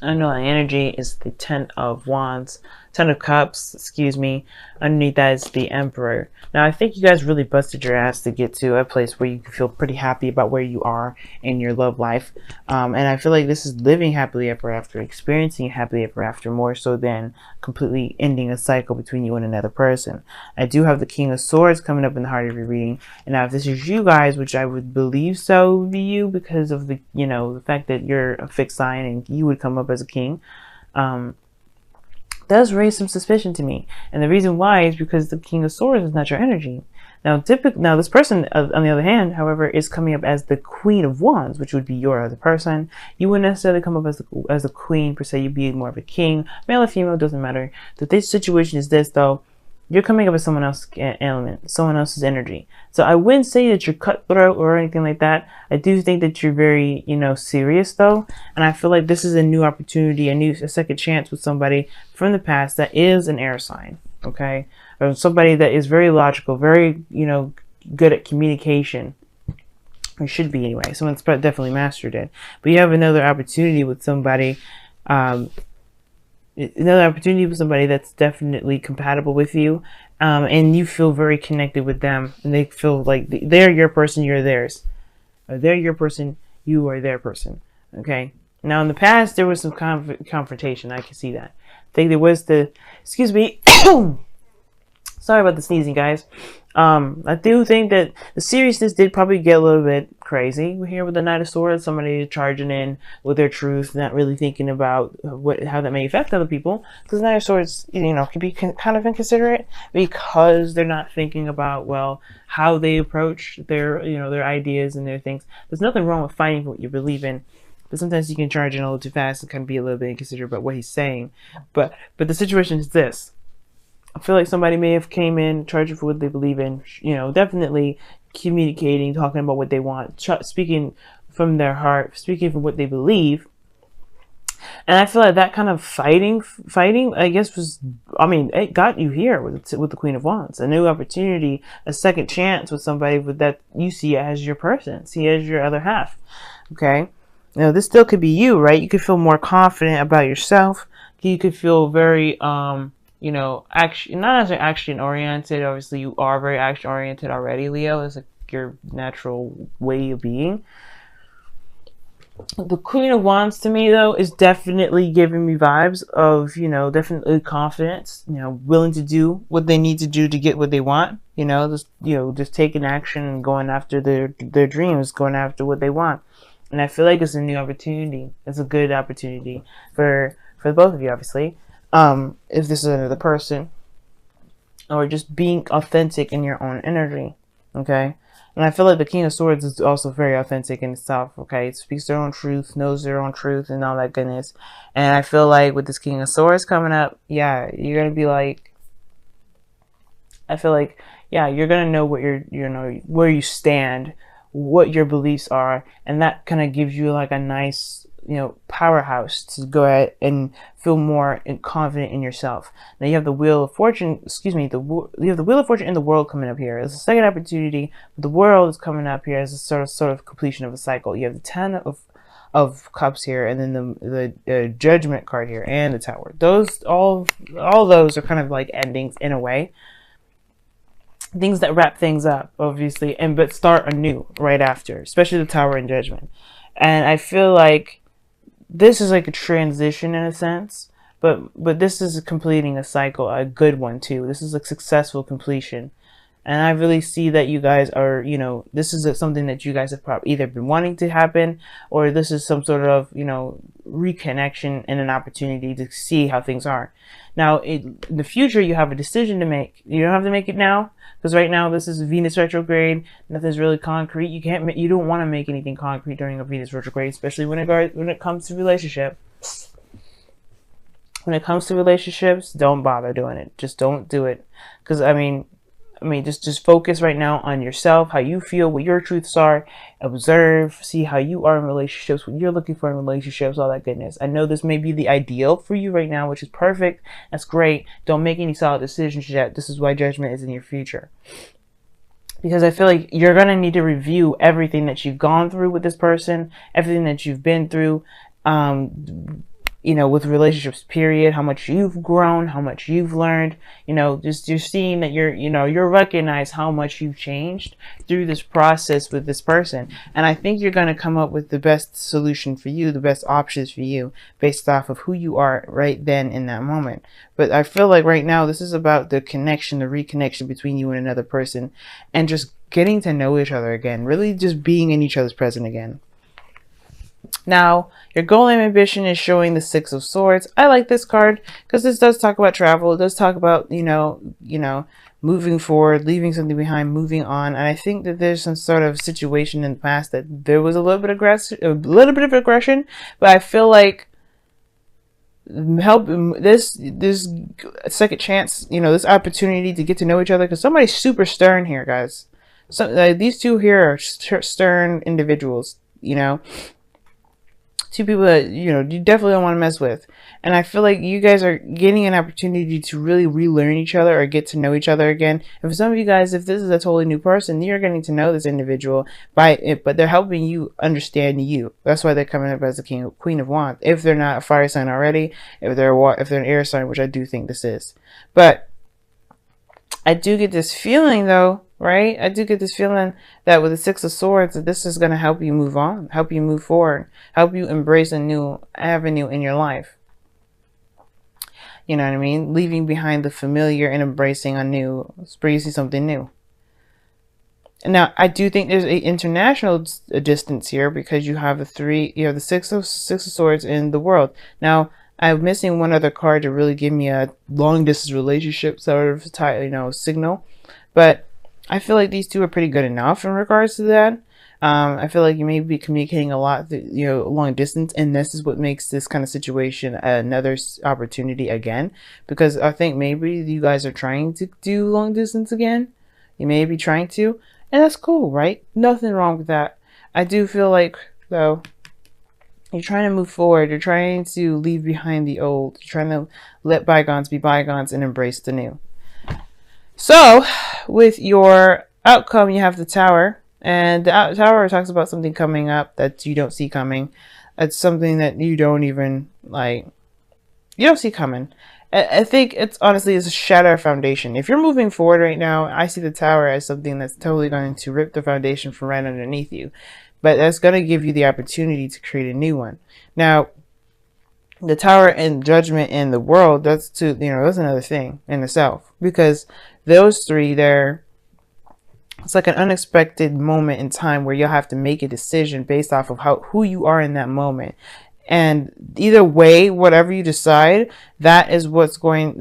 I know the energy is the Ten of Cups, excuse me. Underneath that is the Emperor. Now, I think you guys really busted your ass to get to a place where you can feel pretty happy about where you are in your love life. And I feel like this is living happily ever after, experiencing happily ever after, more so than completely ending a cycle between you and another person. I do have the King of Swords coming up in the heart of your reading. And now, if this is you guys, which I would believe so would be you because of the fact that you're a fixed sign and you would come up as a king, um, does raise some suspicion to me. And the reason why is because the King of Swords is not your energy. Now, this person, on the other hand, however, is coming up as the Queen of Wands, which would be your other person. You wouldn't necessarily come up as a queen per se. You'd be more of a king, male or female, doesn't matter. This situation is this though. You're coming up with someone else's element, someone else's energy. So I wouldn't say that you're cutthroat or anything like that. I do think that you're very, serious though. And I feel like this is a new opportunity, a second chance with somebody from the past that is an air sign, okay? Or somebody that is very logical, very, good at communication. Or should be anyway. Someone's definitely mastered it. But you have another opportunity with somebody, that's definitely compatible with you, and you feel very connected with them, and they feel like they're your person, you're theirs, or they're your person, you are their person. Okay. Now in the past there was some confrontation. I can see that. I think there was excuse me. Sorry about the sneezing, guys. I do think that the seriousness did probably get a little bit crazy here with the Knight of Swords. Somebody charging in with their truth, not really thinking about how that may affect other people. Because the Knight of Swords, can be kind of inconsiderate because they're not thinking about, well, how they approach their ideas and their things. There's nothing wrong with fighting for what you believe in. But sometimes you can charge in a little too fast and kind of be a little bit inconsiderate about what he's saying. But the situation is this. I feel like somebody may have came in charging for what they believe in, definitely communicating, talking about what they want, speaking from their heart, speaking from what they believe. And I feel like that kind of fighting, I guess it got you here with the Queen of Wands, a new opportunity, a second chance with somebody that you see as your person, see as your other half. Okay. Now this still could be you, right? You could feel more confident about yourself. You could feel very, action, not as action oriented. Obviously, you are very action oriented already, Leo. It's like your natural way of being. The Queen of Wands to me, though, is definitely giving me vibes of, definitely confidence, willing to do what they need to do to get what they want, just taking action and going after their dreams, going after what they want. And I feel like it's a new opportunity. It's a good opportunity for both of you, obviously. If this is another person, or just being authentic in your own energy, okay? And I feel like the King of Swords is also very authentic in itself, okay? It speaks their own truth, knows their own truth, and all that goodness. And I feel like with this King of Swords coming up, yeah, you're gonna be like, I feel like, yeah, you're gonna know what where you stand, what your beliefs are, and that kind of gives you like a nice, powerhouse to go ahead and feel more confident in yourself. Now you have the Wheel of Fortune, you have the Wheel of Fortune and the World coming up here. It's a second opportunity. The World is coming up here as a sort of completion of a cycle. You have the Ten of Cups here, and then the Judgment card here, and the Tower. All those are kind of like endings in a way. Things that wrap things up, obviously, but start anew right after, especially the Tower and Judgment. And I feel like this is like a transition in a sense, but this is completing a cycle, a good one too. This is a successful completion. And I really see that you guys are, this is something that you guys have probably either been wanting to happen, or this is some sort of, reconnection and an opportunity to see how things are. Now, in the future, you have a decision to make. You don't have to make it now, because right now this is Venus retrograde. Nothing's really concrete. You don't want to make anything concrete during a Venus retrograde, especially when it comes to relationships. When it comes to relationships, don't bother doing it. Just don't do it, because just focus right now on yourself, how you feel, what your truths are. Observe, see how you are in relationships, what you're looking for in relationships, all that goodness. I know this may be the ideal for you right now, which is perfect. That's great. Don't make any solid decisions yet. This is why Judgment is in your future. Because I feel like you're going to need to review everything that you've gone through with this person, everything that you've been through. you know, with relationships, period, how much you've grown, how much you've learned, you know, just you're seeing that you're recognize how much you've changed through this process with this person. And I think you're going to come up with the best solution for you, the best options for you based off of who you are right then in that moment. But I feel like right now, this is about the connection, the reconnection between you and another person, and just getting to know each other again, really just being in each other's presence again. Now, your goal and ambition is showing the Six of Swords. I like this card because this does talk about travel. It does talk about, moving forward, leaving something behind, moving on. And I think that there's some sort of situation in the past that there was a little bit of aggression, but I feel like this second chance, this opportunity to get to know each other, because somebody's super stern here, guys. So these two here are stern individuals, two people that you definitely don't want to mess with. And I feel like you guys are getting an opportunity to really relearn each other or get to know each other again. And for some of you guys, if this is a totally new person, you're getting to know this individual by it, but they're helping you understand you. That's why they're coming up as the Queen of Wands. If they're not a fire sign already, if they're an air sign, which I do think this is. But I do get this feeling though, right? I do get this feeling that with the Six of Swords, that this is going to help you move on, help you move forward, help you embrace a new avenue in your life. You know what I mean? Leaving behind the familiar and embracing embracing something new. Now, I do think there's an international distance here because you have the Six of Swords in the world. Now, I'm missing one other card to really give me a long distance relationship sort of signal, but I feel like these two are pretty good enough in regards to that. I feel like you may be communicating a lot, long distance, and this is what makes this kind of situation another opportunity again, because I think maybe you guys are trying to do long distance again. You may be trying to, and that's cool, right? Nothing wrong with that. I do feel like, though, you're trying to move forward. You're trying to leave behind the old. You're trying to let bygones be bygones and embrace the new. So, with your outcome, you have the Tower. And the Tower talks about something coming up that you don't see coming. It's something that you don't even, you don't see coming. I think it's honestly a shatter foundation. If you're moving forward right now, I see the Tower as something that's totally going to rip the foundation from right underneath you. But that's going to give you the opportunity to create a new one. Now, the Tower and Judgment in the world, that's another thing in itself. Because those three there, it's like an unexpected moment in time where you'll have to make a decision based off of who you are in that moment. And either way, whatever you decide, that is what's going,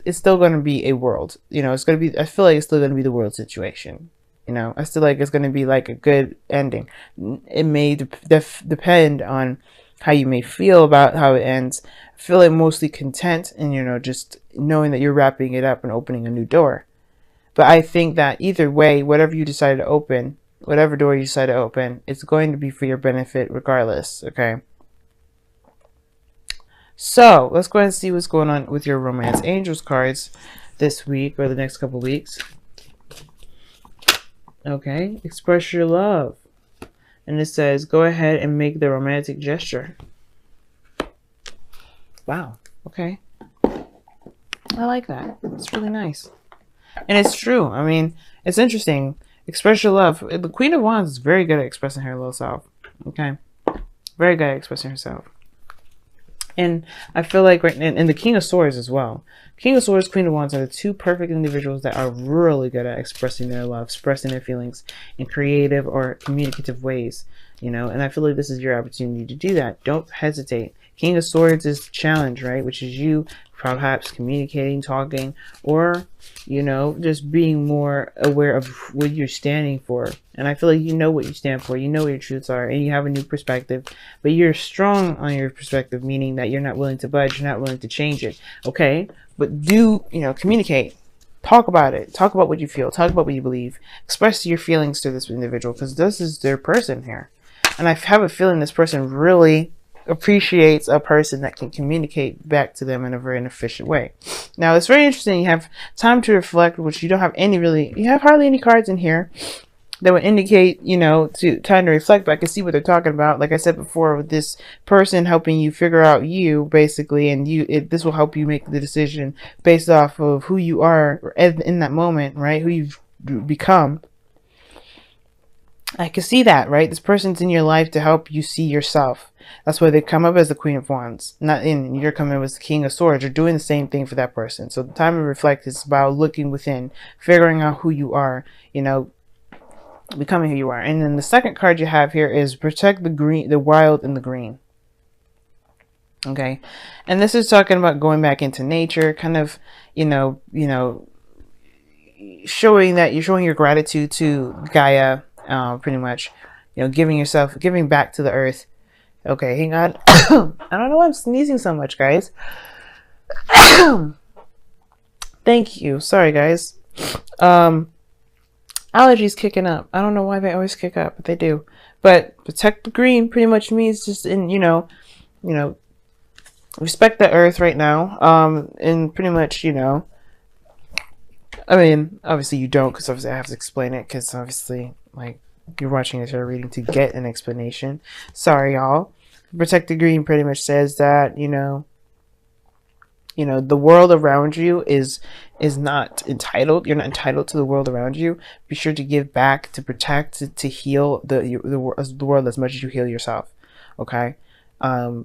it's still going to be a world. It's going to be, I feel like it's still going to be the world situation. I still like it's going to be like a good ending. It may depend on how you may feel about how it ends. I feel like mostly content and, just knowing that you're wrapping it up and opening a new door. But I think that either way, whatever you decide to open, whatever door you decide to open, it's going to be for your benefit regardless, okay? So, let's go ahead and see what's going on with your Romance Angels cards this week or the next couple weeks. Okay, express your love. And it says, go ahead and make the romantic gesture. Wow, okay. I like that. It's really nice. And it's true. I mean, it's interesting. Express your love. The Queen of Wands is very good at expressing her little self. Okay? Very good at expressing herself. And I feel like and the King of Swords as well. King of Swords, Queen of Wands are the two perfect individuals that are really good at expressing their love, expressing their feelings in creative or communicative ways. And I feel like this is your opportunity to do that. Don't hesitate. King of Swords is the challenge, right? Which is you perhaps communicating, talking, or, just being more aware of what you're standing for. And I feel like you know what you stand for. You know what your truths are, and you have a new perspective. But you're strong on your perspective, meaning that you're not willing to budge, you're not willing to change it. Okay? But communicate. Talk about it. Talk about what you feel. Talk about what you believe. Express your feelings to this individual, because this is their person here. And I have a feeling this person really appreciates a person that can communicate back to them in a very efficient way. Now, it's very interesting. You have time to reflect, which you don't have you have hardly any cards in here. that would indicate, you know, to time to reflect. But I can see what they're talking about. Like I said before, with this person helping you figure out you, basically, and this will help you make the decision based off of who you are in that moment, right? Who you've become. I can see that, right? This person's in your life to help you see yourself. That's why they come up as the Queen of Wands. Not in you're coming up as the King of Swords. You're doing the same thing for that person. So the time to reflect is about looking within, figuring out who you are, you know, becoming who you are. And then the second card you have here is protect the green, the wild and the green. Okay. And this is talking about going back into nature, kind of, showing that you're showing your gratitude to Gaia, pretty much, giving back to the earth. Okay, hang on. I don't know why I'm sneezing so much, guys. Thank you. Sorry, guys. Allergies kicking up. I don't know why they always kick up, but they do. But protect the green pretty much means just respect the earth right now. And pretty much, I mean, obviously you don't, because obviously I have to explain it, because obviously, like, you're watching this or reading to get an explanation. Sorry, y'all. Protect the green pretty much says that, the world around you is not entitled. You're not entitled to the world around you. Be sure to give back, to protect, to heal the world as much as you heal yourself. Okay. And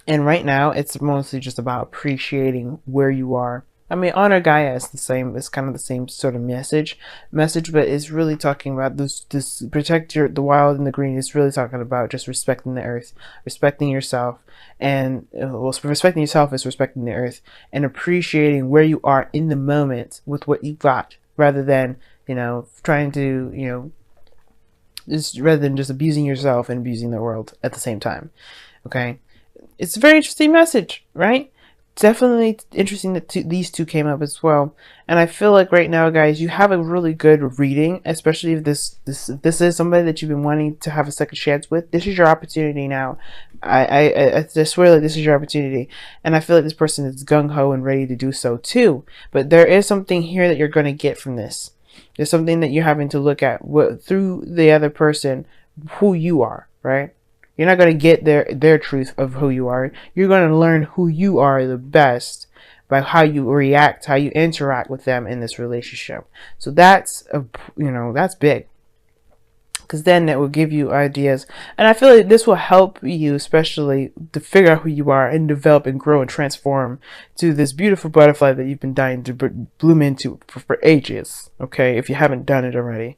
right now it's mostly just about appreciating where you are. I mean, honor Gaia is the same. It's kind of the same sort of message, but it's really talking about this protect the wild and the green. It's really talking about just respecting the earth, respecting yourself, and respecting yourself is respecting the earth and appreciating where you are in the moment with what you've got, rather than trying to rather than just abusing yourself and abusing the world at the same time. Okay, it's a very interesting message, right? Definitely interesting that these two came up as well. And I feel like right now, guys, you have a really good reading, especially if this is somebody that you've been wanting to have a second chance with. This is your opportunity now. I swear that this is your opportunity, and I feel like this person is gung-ho and ready to do so too. But there is something here that you're going to get from this. There's something that you're having to look at through the other person, who you are, right? You're not going to get their truth of who you are. You're going to learn who you are the best by how you react, how you interact with them in this relationship. So that's that's big, because then it will give you ideas. And I feel like this will help you, especially to figure out who you are and develop and grow and transform to this beautiful butterfly that you've been dying to bloom into for ages. Okay, if you haven't done it already.